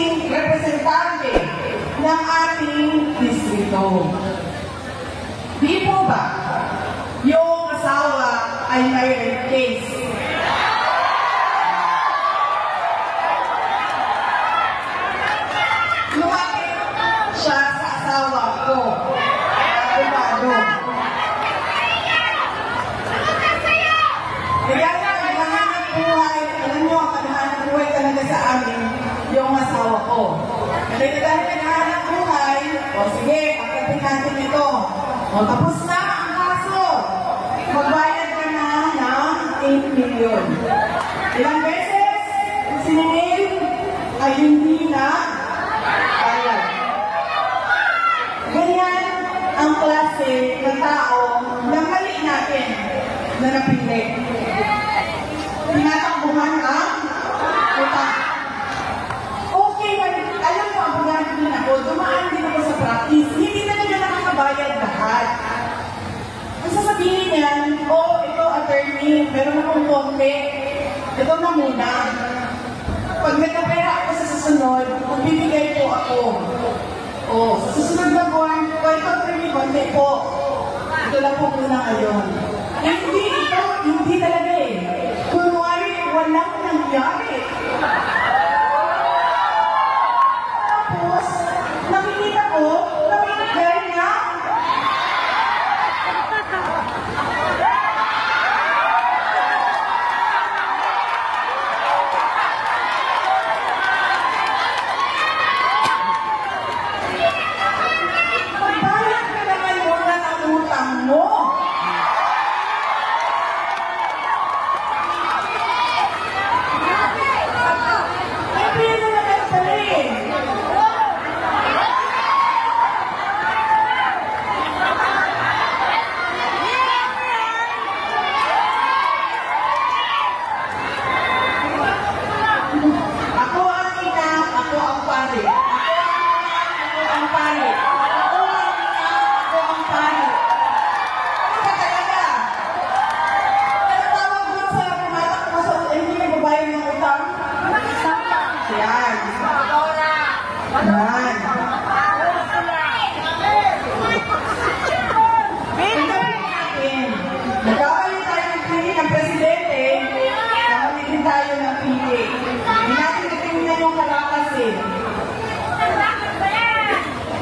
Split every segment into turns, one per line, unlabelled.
maging representante ng ating distrito. Di po ba yung asawa ay may rape case? Lumapit siya sa asawa ko. Kaya nga, naghahanap buhay, alam nyo, naghahanap buhay talaga sa amin yung asawa ko. Kaya dahil naghahanap buhay, o sige, pagkapit natin ito. O tapos na ang kaso. Magbayad ka na ng 8 million. Ilang beses, siningil ay hindi na bayad. Ganyan ang klase ng tao na mali natin na napili. Tinatakbuhan ang utang. Okay, alam mo, abogado din ako, dumaan din ako sa practice, hindi talaga nakakabayad lahat. Ang sasabihin niyan, oh, ito attorney, meron akong konti, ito na muna. Pag nagkapera ako sa susunod, magbibigay po ako. Oh, sa susunod na buwan, ito attorney, konti po. Ito lang po muna ngayon. Hindi ito, hindi talaga eh. Kunwari, walang nangyari. Tapos, nakikita ko, namimigay niya. Magbayad ka naman muna ng utang mo.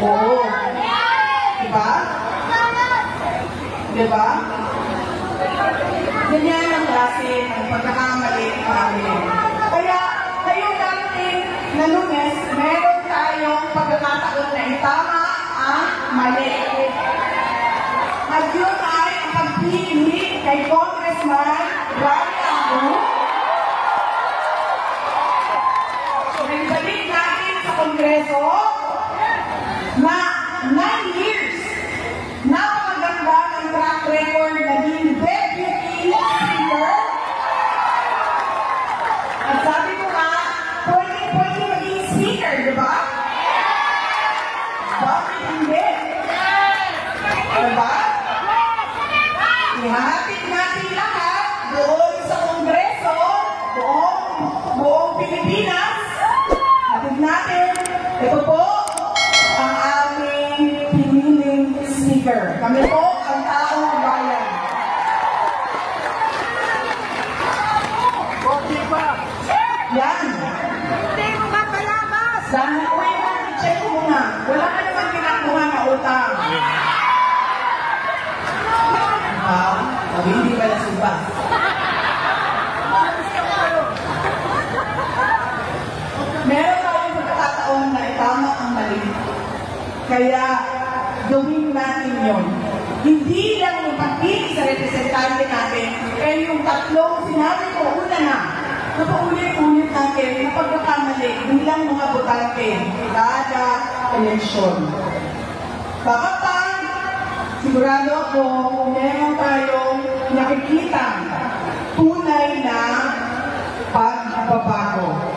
Oo. Diba? Diba? Ganyan ang klase ng pagkakamali namin. Kaya, ngayong dating na Lunes, meron tayong pagkakataon na itama ang mali. At yun ay ang pagpili kay Congressman Rani Abu. Nagbalik natin sa Kongreso na 9 years napakaganda ng track record naging deputy speaker. At sabi ko nga, pwede maging speaker, di ba? Bakit hindi? Diba? Ihatid natin lahat doon sa Kongreso, buong Pilipinas. Hatid natin, ito po, ang aming piniling speaker. Kami po ang taong bayan. Yan.
Hindi mo mapalamas!
Dahil ko yung check mo nga. Wala ka naman kinakuha na utang. Hindi pala suba. Meron tayong pagkakataon na itama ang mali. Kaya, gawin natin yun. Hindi lang yung pagpili sa representante natin, kaya yung tatlong sinabi ko, una na, napaulit-ulit natin na pagkakamali bilang mga botante kada eleksyon. Baka pa, sigurado ako kung meron tayong nakikita tunay na pagbabago.